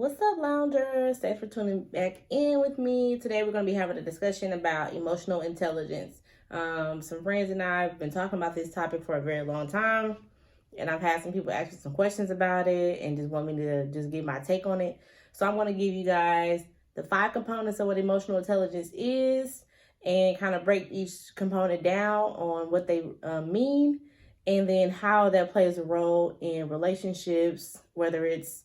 What's up, loungers? Thanks for tuning back in with me. Today we're going to be having a discussion about emotional intelligence. Some friends and I have been talking about this topic for a very long time, and I've had some people ask me some questions about it and just want me to just give my take on it. So I'm going to give you guys the 5 components of what emotional intelligence is and kind of break each component down on what they mean, and then how that plays a role in relationships, whether it's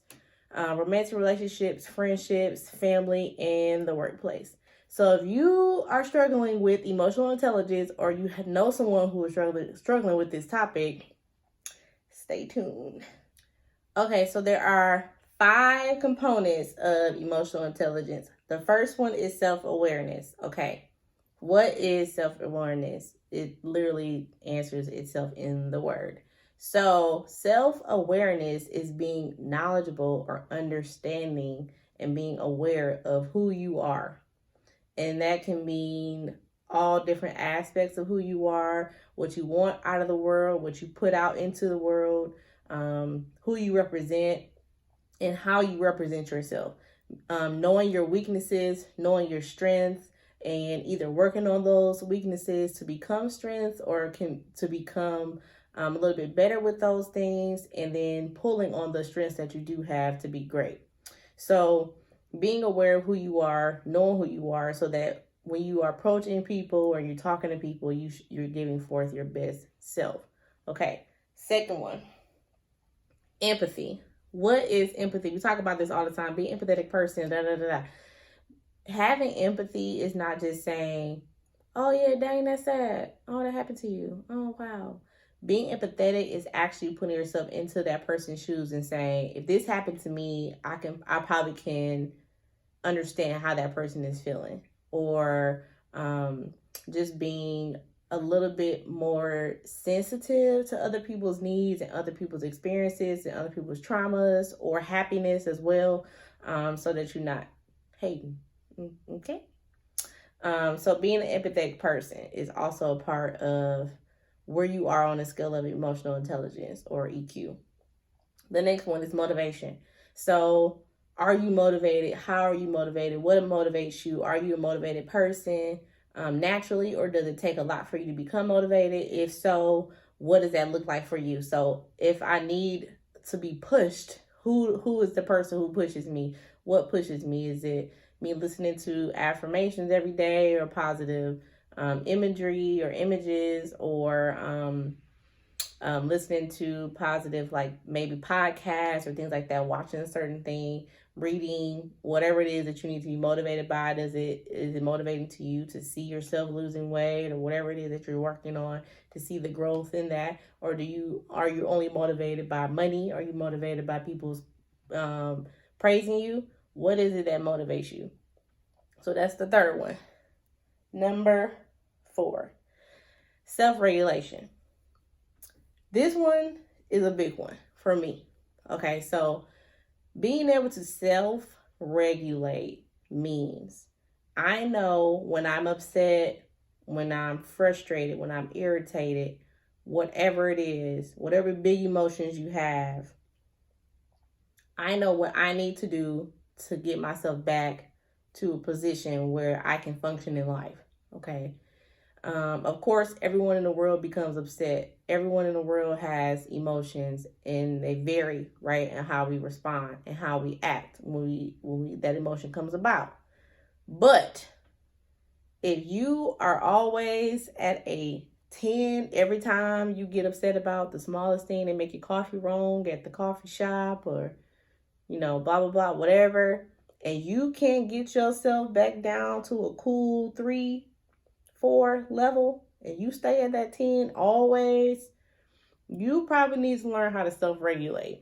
romantic relationships, friendships, family, and the workplace. So if you are struggling with emotional intelligence, or you know someone who is struggling with this topic, stay tuned. Okay, so there are 5 components of emotional intelligence. The first one is self-awareness. Okay, what is self-awareness? It literally answers itself in the word. So self-awareness is being knowledgeable or understanding and being aware of who you are. And that can mean all different aspects of who you are, what you want out of the world, what you put out into the world, who you represent, and how you represent yourself. Knowing your weaknesses, knowing your strengths, and either working on those weaknesses to become strengths, or to become a little bit better with those things, and then pulling on the strengths that you do have to be great. So being aware of who you are, knowing who you are, so that when you are approaching people or you're talking to people, you're giving forth your best self. Okay, second one, empathy. What is empathy? We talk about this all the time. Be an empathetic person, Having empathy is not just saying, oh yeah, dang, that's sad. Oh, that happened to you. Oh, wow. Being empathetic is actually putting yourself into that person's shoes and saying, if this happened to me, I probably can understand how that person is feeling. Or just being a little bit more sensitive to other people's needs and other people's experiences and other people's traumas or happiness as well, so that you're not hating. Okay. So being an empathetic person is also a part of where you are on the scale of emotional intelligence, or EQ. The next one is motivation. So are you motivated? How are you motivated? What motivates you? Are you a motivated person naturally, or does it take a lot for you to become motivated? If so, what does that look like for you? So if I need to be pushed, who is the person who pushes me? What pushes me? Is it me listening to affirmations every day, or positive imagery or images, or listening to positive, like maybe podcasts or things like that, watching a certain thing, reading, whatever it is that you need to be motivated by? Is it motivating to you to see yourself losing weight, or whatever it is that you're working on, to see the growth in that? Or are you only motivated by money? Are you motivated by people's praising you? What is it that motivates you? So that's the third one. Number 4, self-regulation. This one is a big one for me. Okay, so being able to self-regulate means I know when I'm upset, when I'm frustrated, when I'm irritated, whatever it is, whatever big emotions you have, I know what I need to do to get myself back to a position where I can function in life. Okay. Of course, everyone in the world becomes upset. Everyone in the world has emotions, and they vary, right, in how we respond and how we act when that emotion comes about. But if you are always at a 10 every time you get upset about the smallest thing, they make your coffee wrong at the coffee shop, or blah, blah, blah, whatever, and you can't get yourself back down to a cool 3, 4 level, and you stay at that 10 always, you probably need to learn how to self-regulate,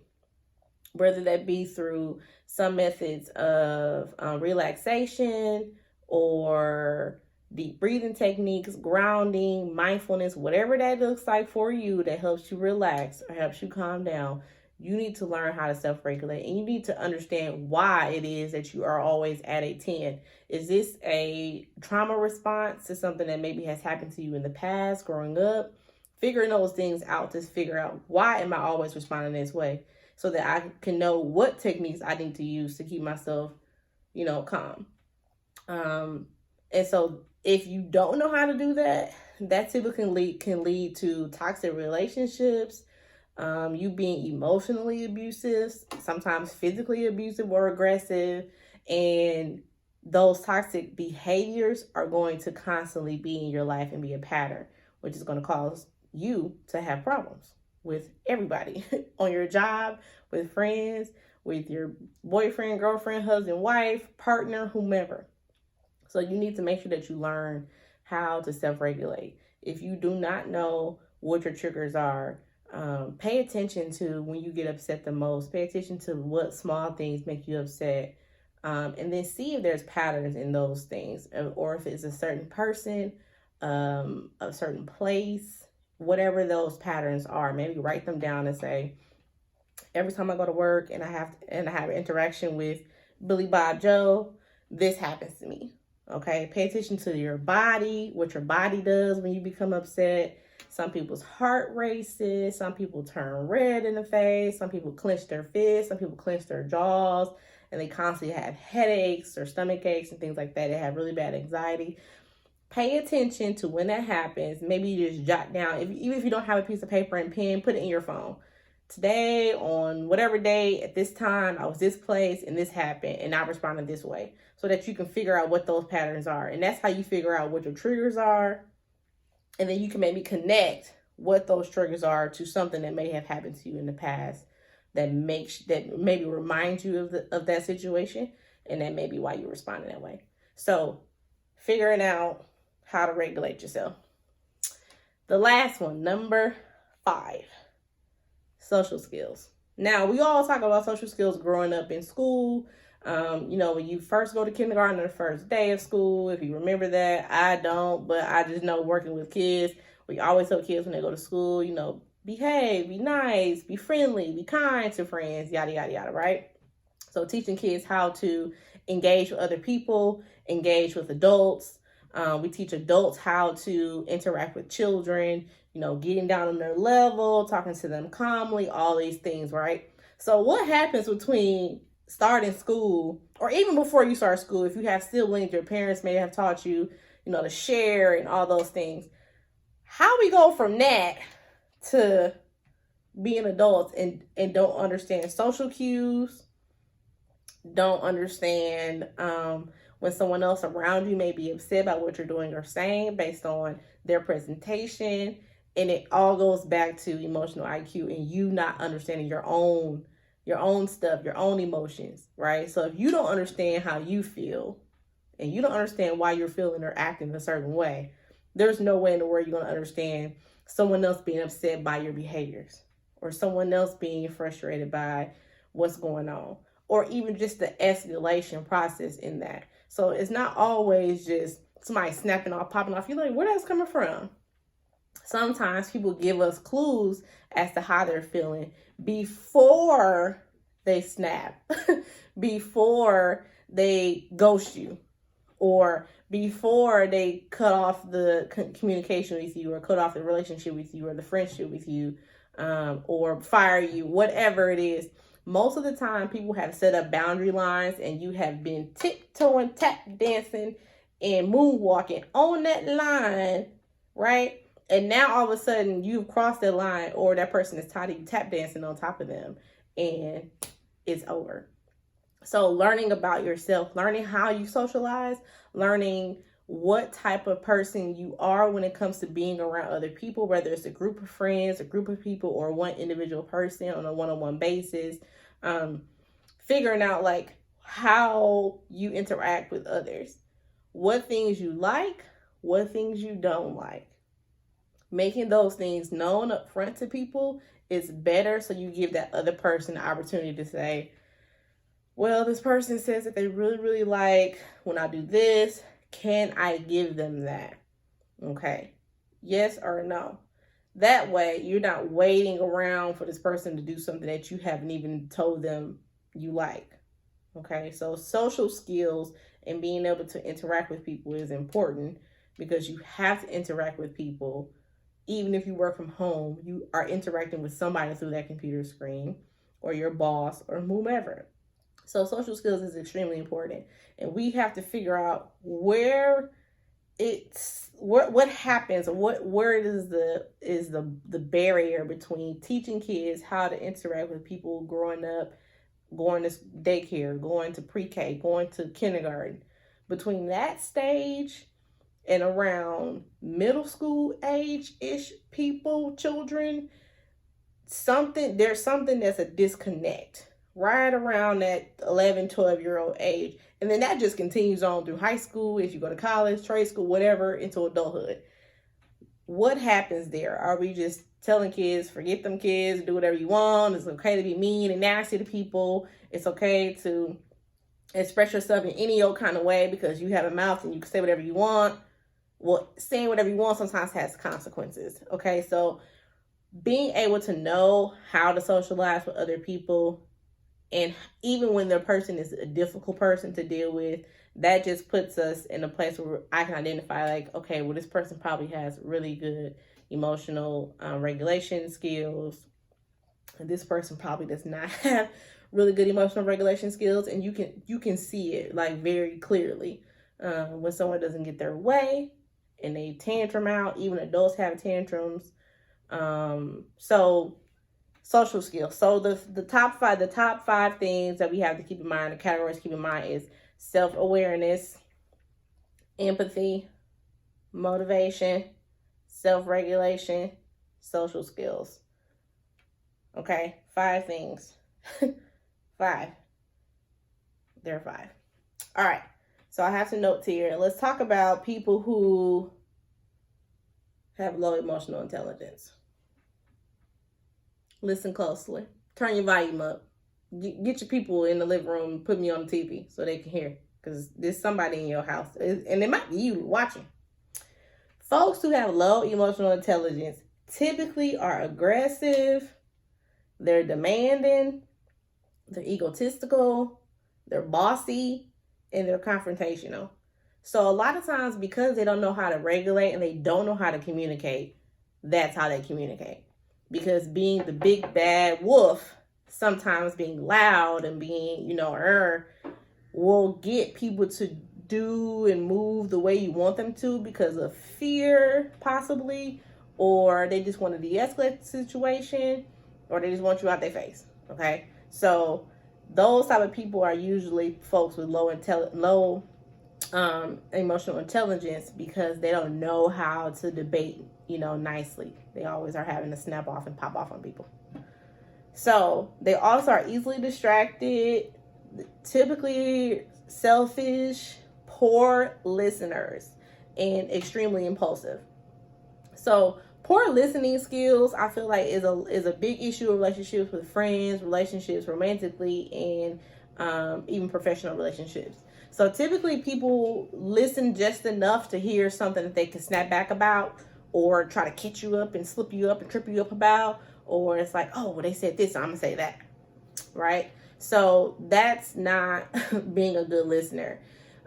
whether that be through some methods of relaxation, or deep breathing techniques, grounding, mindfulness, whatever that looks like for you that helps you relax or helps you calm down. You need to learn how to self-regulate, and you need to understand why it is that you are always at a 10. Is this a trauma response to something that maybe has happened to you in the past, growing up? Figuring those things out to figure out, why am I always responding this way? so that I can know what techniques I need to use to keep myself, calm. And so if you don't know how to do that, that typically can lead to toxic relationships, you being emotionally abusive, sometimes physically abusive or aggressive, and those toxic behaviors are going to constantly be in your life and be a pattern, which is going to cause you to have problems with everybody on your job, with friends, with your boyfriend, girlfriend, husband, wife, partner, whomever. So you need to make sure that you learn how to self-regulate. If you do not know what your triggers are, pay attention to when you get upset the most. Pay attention to what small things make you upset. And then see if there's patterns in those things, or if it's a certain person, a certain place, whatever those patterns are. Maybe write them down and say, every time I go to work and I have interaction with Billy Bob Joe, this happens to me. Okay, pay attention to your body, what your body does when you become upset. Some people's heart races, some people turn red in the face, some people clench their fists, some people clench their jaws, and they constantly have headaches or stomach aches and things like that. They have really bad anxiety. Pay attention to when that happens. Maybe you just jot down, even if you don't have a piece of paper and pen, put it in your phone. Today, on whatever day, at this time, I was this place and this happened and I responded this way, so that you can figure out what those patterns are. And that's how you figure out what your triggers are. And then you can maybe connect what those triggers are to something that may have happened to you in the past that maybe reminds you of that situation. And that may be why you're responding that way. So figuring out how to regulate yourself. The last one, number 5. Social skills. Now, we all talk about social skills growing up in school. When you first go to kindergarten, the first day of school, if you remember that. I don't, but I just know working with kids, we always tell kids when they go to school, behave, be nice, be friendly, be kind to friends, yada, yada, yada, right? So teaching kids how to engage with other people, engage with adults. We teach adults how to interact with children, getting down on their level, talking to them calmly, all these things, right? So what happens between starting school, or even before you start school, if you have siblings, your parents may have taught you, to share and all those things. How we go from that to being adults and don't understand social cues, don't understand when someone else around you may be upset about what you're doing or saying based on their presentation. And it all goes back to emotional IQ and you not understanding your own stuff, your own emotions, right? So if you don't understand how you feel and you don't understand why you're feeling or acting a certain way, there's no way in the world you're going to understand someone else being upset by your behaviors or someone else being frustrated by what's going on, or even just the escalation process in that. So it's not always just somebody snapping off, popping off. You're like, where that's coming from? Sometimes people give us clues as to how they're feeling before they snap, before they ghost you, or before they cut off the communication with you, or cut off the relationship with you, or the friendship with you, or fire you, whatever it is. Most of the time, people have set up boundary lines and you have been tiptoeing, tap dancing, and moonwalking on that line, right? And now all of a sudden you've crossed that line, or that person is tired of you tap dancing on top of them, and it's over. So learning about yourself, learning how you socialize, learning what type of person you are when it comes to being around other people, whether it's a group of friends, a group of people, or one individual person on a one-on-one basis. Figuring out like how you interact with others, what things you like, what things you don't like. Making those things known up front to people is better, so you give that other person the opportunity to say, well, this person says that they really, really like when I do this. Can I give them that? Okay. Yes or no. That way, you're not waiting around for this person to do something that you haven't even told them you like. Okay. So social skills and being able to interact with people is important, because you have to interact with people. Even if you work from home, you are interacting with somebody through that computer screen, or your boss or whomever. So social skills is extremely important, and we have to figure out where it's what happens, where is the barrier between teaching kids how to interact with people growing up, going to daycare, going to pre-K, going to kindergarten. Between that stage and around middle school age-ish people, children, there's something that's a disconnect right around that 11, 12-year-old age. And then that just continues on through high school, if you go to college, trade school, whatever, into adulthood. What happens there? Are we just telling kids, forget them kids, do whatever you want? It's okay to be mean and nasty to people. It's okay to express yourself in any old kind of way because you have a mouth and you can say whatever you want. Well, saying whatever you want sometimes has consequences. Okay, so being able to know how to socialize with other people, and even when the person is a difficult person to deal with, that just puts us in a place where I can identify, like, okay, well, this person probably has really good emotional regulation skills. And this person probably does not have really good emotional regulation skills. And you can see it like very clearly when someone doesn't get their way and they tantrum out. Even adults have tantrums. So social skills. So the top five things that we have to keep in mind, the categories to keep in mind, is self-awareness, empathy, motivation, self-regulation, social skills. Okay, 5 things. 5. There are 5. All right, so I have some notes here. Let's talk about people who have low emotional intelligence. Listen closely. Turn your volume up. Get your people in the living room and put me on the TV so they can hear. Because there's somebody in your house. And it might be you watching. Folks who have low emotional intelligence typically are aggressive. They're demanding. They're egotistical. They're bossy. And they're confrontational. So a lot of times, because they don't know how to regulate and they don't know how to communicate, that's how they communicate. Because being the big bad wolf, sometimes being loud and being, will get people to do and move the way you want them to because of fear, possibly, or they just want to de-escalate the situation, or they just want you out their face. Okay, so those type of people are usually folks with low emotional intelligence, because they don't know how to debate, nicely. They always are having to snap off and pop off on people. So they also are easily distracted, typically selfish, poor listeners, and extremely impulsive. So poor listening skills, I feel like, is a big issue in relationships with friends, relationships romantically, and even professional relationships. So typically people listen just enough to hear something that they can snap back about, or try to catch you up and slip you up and trip you up about, or it's like, oh, well, they said this, so I'm gonna say that, right? So that's not being a good listener.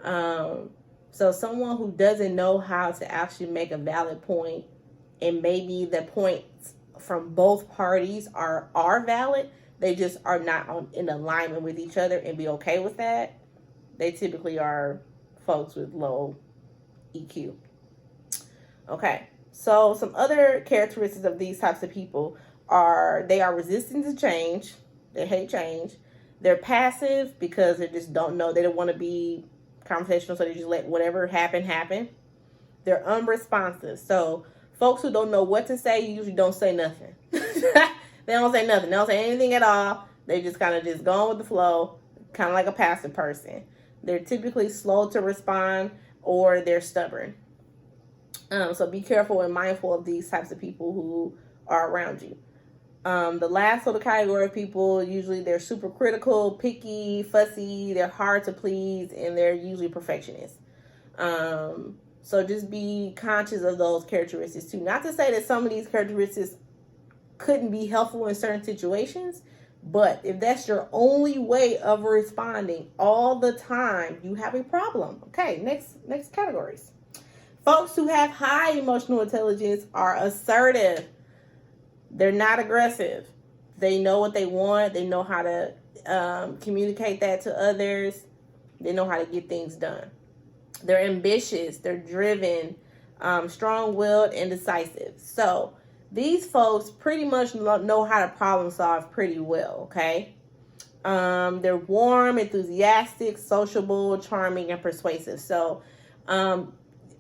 So someone who doesn't know how to actually make a valid point, and maybe the points from both parties are valid, they just are not in alignment with each other and be okay with that, they typically are folks with low EQ. Okay, so some other characteristics of these types of people are they are resistant to change. They hate change. They're passive because they just don't know. They don't want to be confrontational, so they just let whatever happen. They're unresponsive. So folks who don't know what to say usually don't say nothing. They don't say nothing. They don't say anything at all. They just kind of just go on with the flow, kind of like a passive person. They're typically slow to respond, or they're stubborn. So be careful and mindful of these types of people who are around you. The last sort of category of people, usually they're super critical, picky, fussy, they're hard to please, and they're usually perfectionists. So just be conscious of those characteristics too. Not to say that some of these characteristics couldn't be helpful in certain situations, but if that's your only way of responding all the time, you have a problem. Okay, next categories. Folks who have high emotional intelligence are assertive. They're not aggressive. They know what they want. They know how to communicate that to others. They know how to get things done. They're ambitious. They're driven, strong-willed, and decisive. So these folks pretty much know how to problem solve pretty well, okay? They're warm, enthusiastic, sociable, charming, and persuasive. So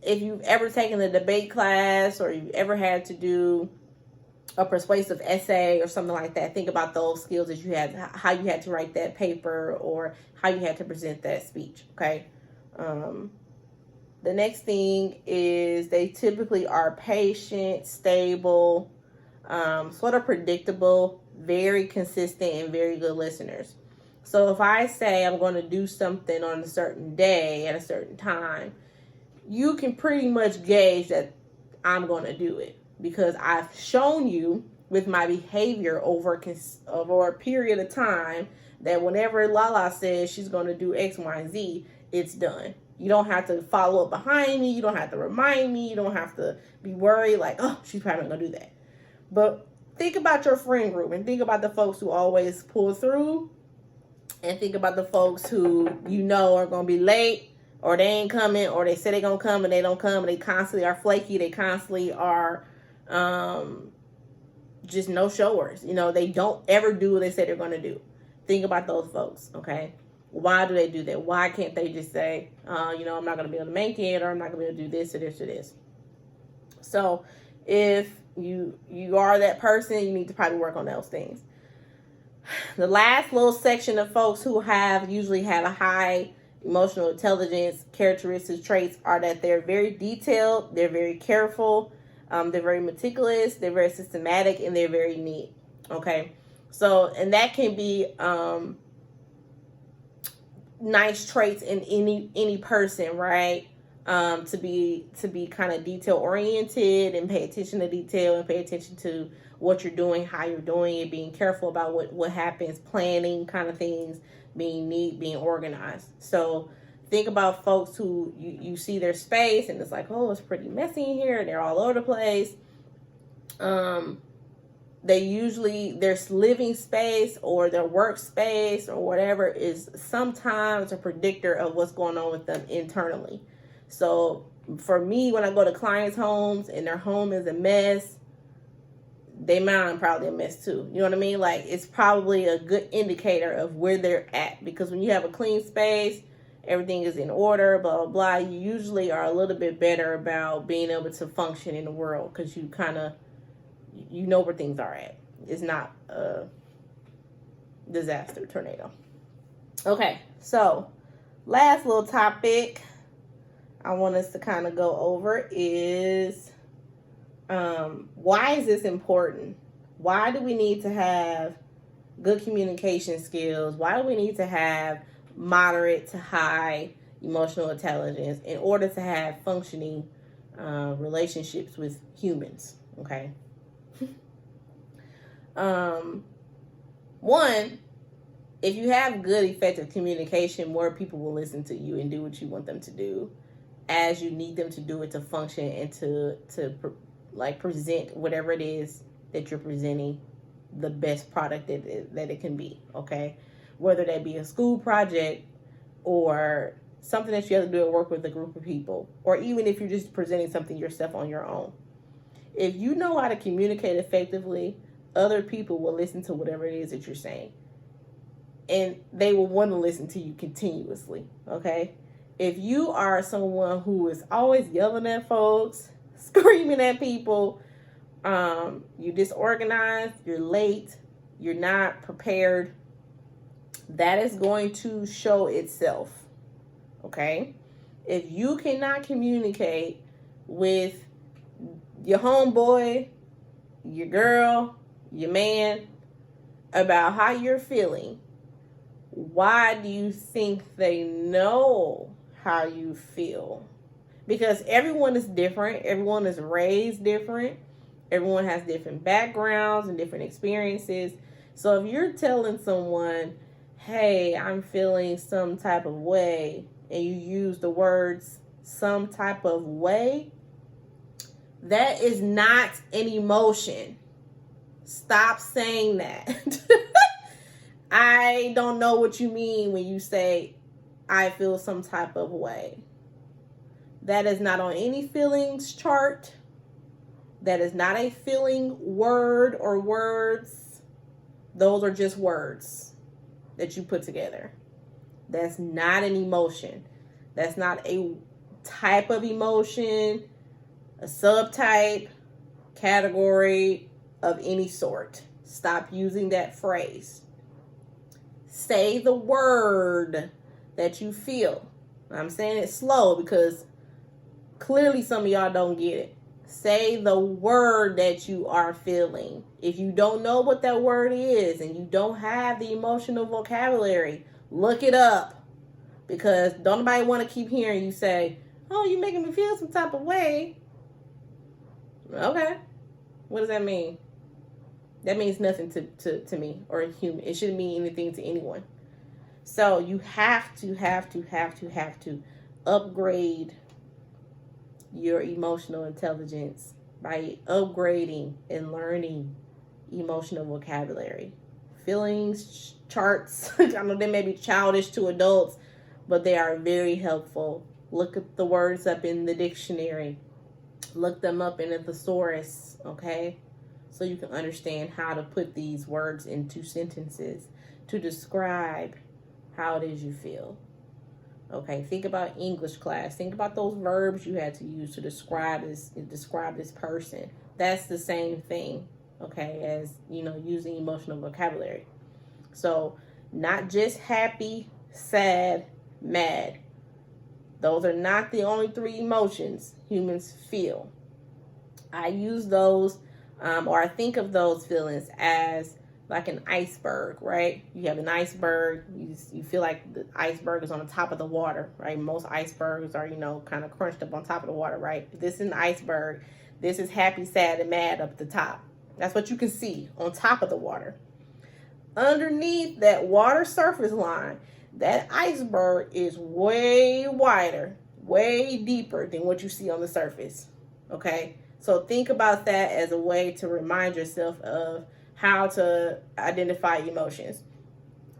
if you've ever taken a debate class or you've ever had to do a persuasive essay or something like that, think about those skills that you had, how you had to write that paper or how you had to present that speech, okay? The next thing is they typically are patient, stable, sort of predictable, very consistent, and very good listeners. So if I say I'm going to do something on a certain day at a certain time, you can pretty much gauge that I'm going to do it because I've shown you with my behavior over a period of time that whenever Lala says she's going to do X, Y, and Z, it's done. You don't have to follow up behind me. You don't have to remind me. You don't have to be worried like, oh, she's probably not going to do that. But think about your friend group and think about the folks who always pull through and think about the folks who you know are going to be late or they ain't coming or they say they're going to come and they don't come and they constantly are flaky. They constantly are just no-showers. You know, they don't ever do what they say they're going to do. Think about those folks, okay? Why do they do that? Why can't they just say, I'm not going to be able to make it or I'm not going to be able to do this or this or this? So if you are that person, you need to probably work on those things. The last little section of folks who usually have a high emotional intelligence characteristics, traits are that they're very detailed, they're very careful, they're very meticulous, they're very systematic, and they're very neat. Okay, so and that can be nice traits in any person, right? To be kind of detail oriented and pay attention to detail and pay attention to what you're doing, how you're doing it, being careful about what happens, planning kind of things, being neat, being organized. So think about folks who you see their space and it's like, oh, it's pretty messy in here and they're all over the place. They usually, their living space or their workspace or whatever is sometimes a predictor of what's going on with them internally. So for me, when I go to clients' homes and their home is a mess, they mind probably a mess too. You know what I mean? Like it's probably a good indicator of where they're at, because when you have a clean space, everything is in order, blah, blah, blah, you usually are a little bit better about being able to function in the world because you kind of, you know where things are at. It's not a disaster tornado. Okay, so last little topic I want us to kind of go over is why is this important? Why do we need to have good communication skills? Why do we need to have moderate to high emotional intelligence in order to have functioning relationships with humans? Okay. One, if you have good, effective communication, more people will listen to you and do what you want them to do as you need them to do it to function and to present whatever it is that you're presenting, the best product that it can be, okay? Whether that be a school project or something that you have to do at work with a group of people, or even if you're just presenting something yourself on your own. If you know how to communicate effectively, other people will listen to whatever it is that you're saying. And they will want to listen to you continuously, okay? If you are someone who is always yelling at folks, screaming at people, you're disorganized, you're late, you're not prepared, that is going to show itself, okay? If you cannot communicate with your homeboy, your girl, your man about how you're feeling, why do you think they know how you feel? Because everyone is different. Everyone is raised different. Everyone has different backgrounds and different experiences. So if you're telling someone, hey, I'm feeling some type of way, and you use the words some type of way, that is not an emotion. Stop saying that. I don't know what you mean when you say, I feel some type of way. That is not on any feelings chart. That is not a feeling word or words. Those are just words that you put together. That's not an emotion. That's not a type of emotion, a subtype, category of any sort. Stop using that phrase. Say the word that you feel. I'm saying it slow because clearly some of y'all don't get it. Say the word that you are feeling. If you don't know what that word is and you don't have the emotional vocabulary, look it up. Because don't nobody want to keep hearing you say, oh, you're making me feel some type of way. Okay. What does that mean? That means nothing to me or a human. It shouldn't mean anything to anyone. So you have to upgrade your emotional intelligence by upgrading and learning emotional vocabulary. Feelings charts, I know they may be childish to adults, but they are very helpful. Look at the words up in the dictionary. Look them up in a thesaurus, okay? So you can understand how to put these words into sentences to describe how it is you feel. Okay, think about English class. Think about those verbs you had to use to describe this person. That's the same thing, okay, as, using emotional vocabulary. So, not just happy, sad, mad. Those are not the only three emotions humans feel. I use those, or I think of those feelings as like an iceberg, right? You have an iceberg. You feel like the iceberg is on the top of the water, right? Most icebergs are, kind of crunched up on top of the water, right? This is an iceberg. This is happy, sad, and mad up the top. That's what you can see on top of the water. Underneath that water surface line, that iceberg is way wider, way deeper than what you see on the surface, okay? So think about that as a way to remind yourself of how to identify emotions.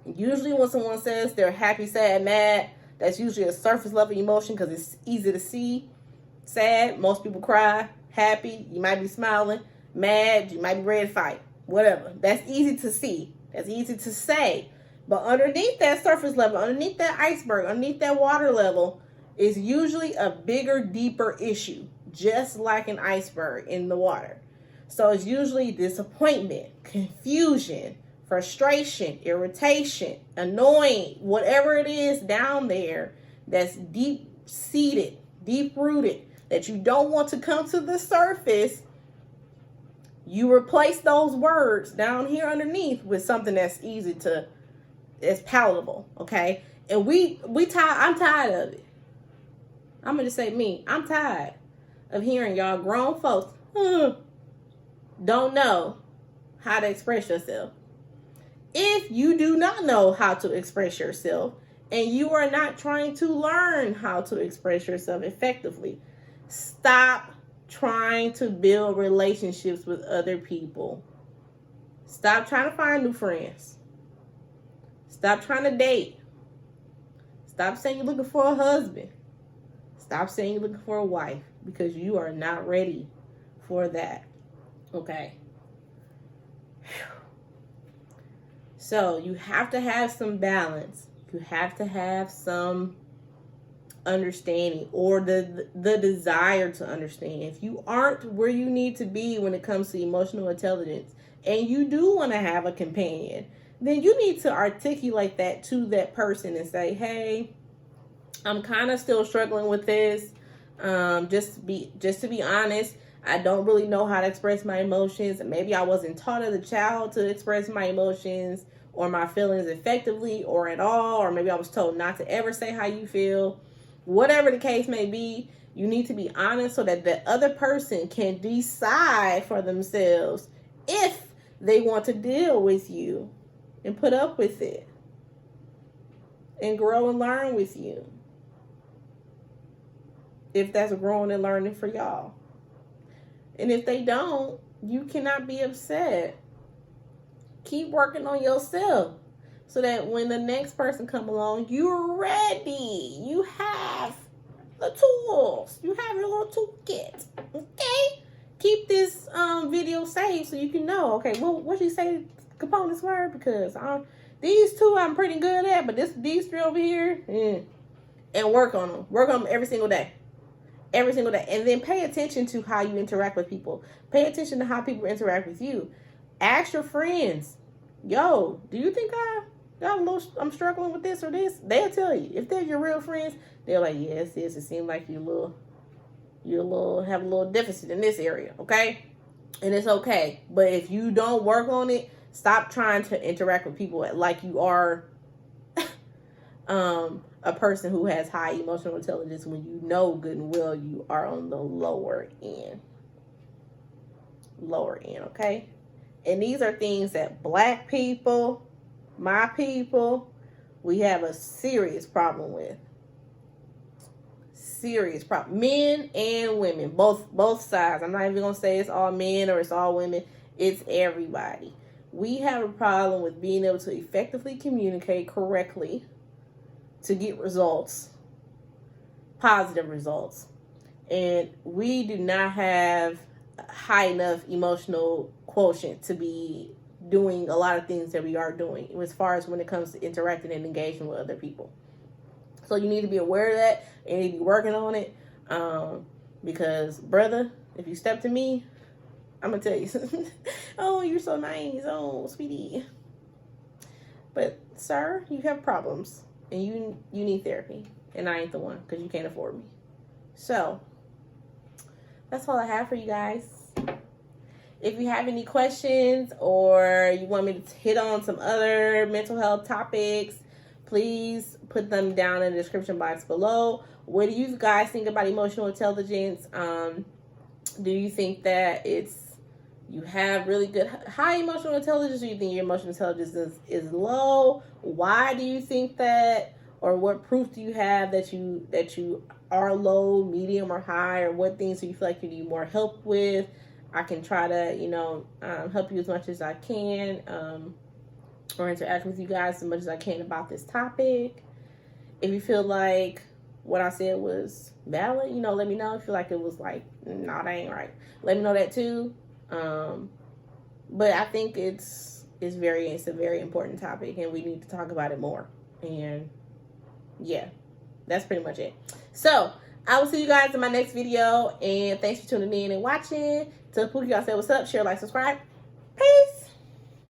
Usually when someone says they're happy, sad, mad, that's usually a surface level emotion because it's easy to see. Sad, most people cry. Happy, you might be smiling. Mad, you might be ready to fight. Whatever. That's easy to see. That's easy to say. But underneath that surface level, underneath that iceberg, underneath that water level is usually a bigger, deeper issue, just like an iceberg in the water. So it's usually disappointment, confusion, frustration, irritation, annoying, whatever it is down there that's deep-seated, deep-rooted, that you don't want to come to the surface. You replace those words down here underneath with something that's it's palatable, okay? And I'm tired of it. I'm going to say me. I'm tired of hearing y'all grown folks don't know how to express yourself. If you do not know how to express yourself and you are not trying to learn how to express yourself effectively, stop trying to build relationships with other people. Stop trying to find new friends. Stop trying to date. Stop saying you're looking for a husband. Stop saying you're looking for a wife because you are not ready for that. Okay. So you have to have some balance. You have to have some understanding or the desire to understand. If you aren't where you need to be when it comes to emotional intelligence and you do want to have a companion, then you need to articulate that to that person and say, hey, I'm kind of still struggling with this. Just to be honest, I don't really know how to express my emotions. Maybe I wasn't taught as a child to express my emotions or my feelings effectively or at all, or maybe I was told not to ever say how you feel. Whatever the case may be, you need to be honest so that the other person can decide for themselves if they want to deal with you and put up with it and grow and learn with you. If that's growing and learning for y'all. And if they don't, you cannot be upset. Keep working on yourself so that when the next person come along, you're ready. You have the tools. You have your little toolkit. Okay? Keep this video saved so you can know, okay, well, what you say components were, because these two I'm pretty good at, but these three over here, and work on them. Work on them every single day. Every single day. And then pay attention to how you interact with people. Pay attention to how people interact with you. Ask your friends, yo, do you think I'm struggling with this or this? They'll tell you. If they're your real friends, they're like, yes, it seems like you have a little deficit in this area, okay? And it's okay. But if you don't work on it, stop trying to interact with people like you are a person who has high emotional intelligence when you know good and well you are on the lower end. Lower end, okay? And these are things that Black people, my people, we have a serious problem with. Serious problem. Men and women, both sides. I'm not even gonna say it's all men or it's all women. It's everybody. We have a problem with being able to effectively communicate correctly to get results, positive results. And we do not have high enough emotional quotient to be doing a lot of things that we are doing as far as when it comes to interacting and engaging with other people. So you need to be aware of that and you need to be working on it. Because, brother, if you step to me, I'm going to tell you, oh, you're so nice. Oh, sweetie. But, sir, you have problems and you need therapy. And I ain't the one because you can't afford me. So, that's all I have for you guys. If you have any questions or you want me to hit on some other mental health topics, please put them down in the description box below. What do you guys think about emotional intelligence? Do you think that you have really good high emotional intelligence, or you think your emotional intelligence is low? Why do you think that? Or what proof do you have that you are low, medium, or high? Or what things do you feel like you need more help with? I can try to, help you as much as I can, or interact with you guys as much as I can about this topic. If you feel like what I said was valid, let me know. If you feel like it was like, nah, that ain't right, let me know that too. But I think it's a very important topic, and we need to talk about it more. And yeah, that's pretty much it. So I will see you guys in my next video, and thanks for tuning in and watching. Tell Pookie I said what's up, share, like, subscribe.